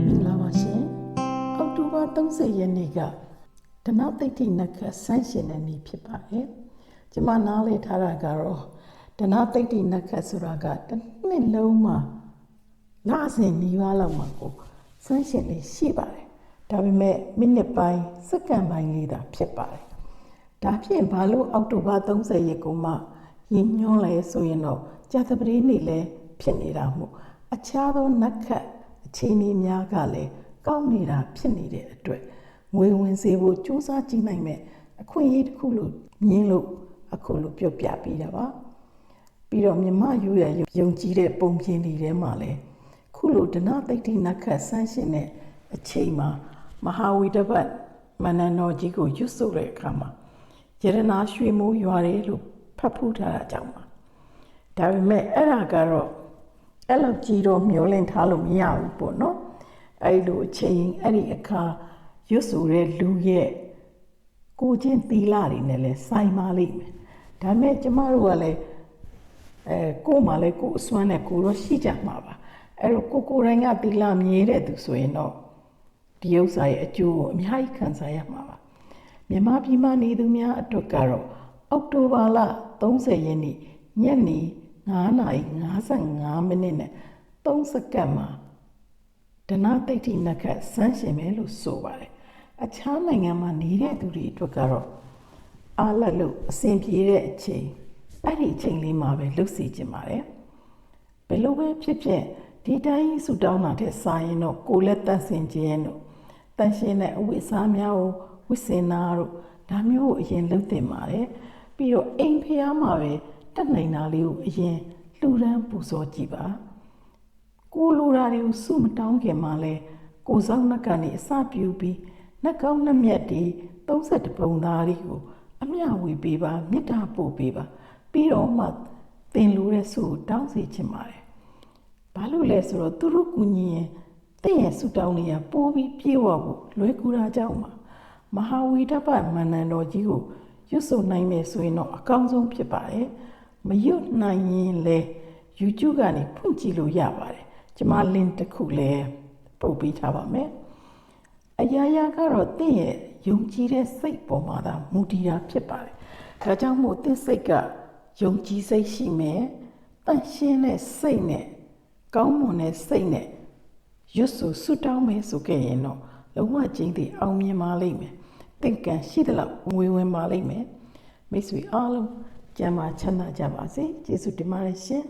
မင်္ဂလာပါရှင်အောက်တိုဘာ30ရက်နေ့ကဓနသိဋ္ဌိနက္ခဆန်းရှင်တဲ့နေ့ဖြစ်ပါတယ်ကျမနားလေထားတာကတော့ဓနသိဋ္ဌိနက္ခဆိုတာကတစ်နှစ်လုံးမှာလစဉ်နီးပါးလောက်မှာကိုဆန်းရှင်လေးရှိပါတယ်ဒါပေမဲ့မိနစ်ပိုင်းစက္ကန့်ပိုင်းလေးသာဖြစ်ပါတယ်ဒါဖြင့်ဘာလို့အောက်တိုဘာ30ရက်ကိုမှရည်ညွှန်းလဲဆိုရင်တော့ကြာသပတေးနေ့လည်းဖြစ်နေတာမို့အခြားသောနက္ခအခြေအနေများကလည်းကောင်းနေတာဖြစ်နေတဲ့အတွက်ငွေဝင်စေဖို့စူးစမ်းကြည့်နိုင်မဲ့အခွင့်အရေးတစ်ခုလို့မြင်လို့အခုလိုပြောပြပေးတာပါပြီးတော့မြမရိုးရယုံကြည်တဲ့ပုံပြင်တွေထဲမှာလည်းခုလိုဓနသိဋ္ဌိနက္ခဆန်းရှင်တဲ့အချိန်မှာမဟာဝီတပတ်မနန္တော်ကြီးကိုရွတ်ဆိုတဲ့အခါမှာယရနာရွှေမိုးရွာတယ်လို့ဖတ်ဖူးထားတာကြောင့်ပါဒါပေမဲ့အဲ့ဒါကတော့အဲ့လိုကြီးတော့မျောလင့်ထားလို့မရဘူးပေါ့နော်အဲ့လိုအချိန်အဲ့ဒီအခါရွတ်ဆိုတဲ့လူရဲ့ကိုချင်းသီလတွေနဲ့လဲဆိုင်ပါလိမ့်မယ်ဒါပေမဲ့ကျမတို့ကလည်းကိုယ်မှလည်းကိုယ်အစွမ်းနဲ့ကိုယ်တော့ရှိကြမှာပါအဲ့တော့ကိုယ်တိုင်ကသီလမြဲတဲ့သူဆိုရင်တော့ဒီဥစ္စာရဲ့အကျိုးကိုအများကြီးခံစားရမှာပါမြန်မာပြည်မှာနေသူများအတွက်ကတော့အောက်တိုဘာလ30ရက်နေ့ညနေ9:55မိနစ်နဲ့3စက္ကန့်မှာဓနသိဋ္ဌိနက္ခဆန်းရှင်ပဲလို့ဆိုပါတယ်အခြားနိုင်ငံမှာနေတဲ့သူတွေအတွက်ကတော့အားလက်လို့အဆင်ပြေတဲ့အချိန်အဲ့ဒီအချိန်လေးမှာပဲလှုပ်စီခြင်းပါတယ်ဘယ်လိုပဲဖြစ်ဖြစ်ဒီတိုင်းဆူတောင်းတာတဲ့စာရင်တော့ကိုယ်လက်တန့်စင်ခြင်းတို့တန့်ရှင်းတဲ့အဝိစာများကိုဝိစင်နာတို့ဒါမျိုးကိုအရင်လုပ်တင်ပါတယ်ပြီးတော့အိမ်ဖျားမှာပဲတက်နိုင်တာလေးကိုအရင်လှူဒန်းပူဇော်ကြည့်ပါကိုလိုရာတွေကိုစုမတောင်းခင်မှာလဲကိုစောင်းနှက်ကနေအစပြူပြီးနှက်ကောင်းနှက်မြက်တွေ31ပုံသားတွေကိုအမျှဝေပေးပါမေတ္တာပို့ပေးပါပြီးတော့မှသင်လိုတဲ့ဆုကိုတောင်းစီချင်ပါတယ်ဘာလို့လဲဆိုတော့သူတို့ကူညီရင်တင့်ရဲ့ဆုတောင်းတွေကပိုးပြီးပြေဝဖို့လွယ်ကူတာကြောင့်ပါမဟာဝီတပတ်မန္တန်တော်ကြီးကိုရွတ်ဆိုနိုင်မယ်ဆိုရင်တော့အကောင်းဆုံးဖြစ်ပါတယ်မရွတ်နိုင်ရင်လဲ YouTube ကနေဖွင့်ကြည့်လို့ရပါတယ်ကျွန်မ link တစ်ခုလည်းပို့ပေးထားပါမယ်အရာရာကတော့တင့်ရဲ့ယုံကြည်တဲ့စိတ်ပေါ်မှာသာမူတည်တာဖြစ်ပါတယ်ဒါကြောင့်မို့တင့်စိတ်ကယုံကြည်စိတ်ရှိမယ်တန့်ရှင်းတဲ့စိတ်နဲ့ကောင်းမွန်တဲ့စိတ်နဲ့ရွတ်ဆိုဆုတောင်းမယ်ဆိုခဲ့ရင်တော့လုံးဝကျင်းတည်အောင်မြင်ပါလိမ့်မယ်တင့်ကံရှိသလောက်ငွေဝင်ပါလိမ့်မယ်မိတ်ဆွေအားလုံးကျမ်းမာချမ်းသာကြပါစေကျေးဇူးတင်ပါတယ်ရှင်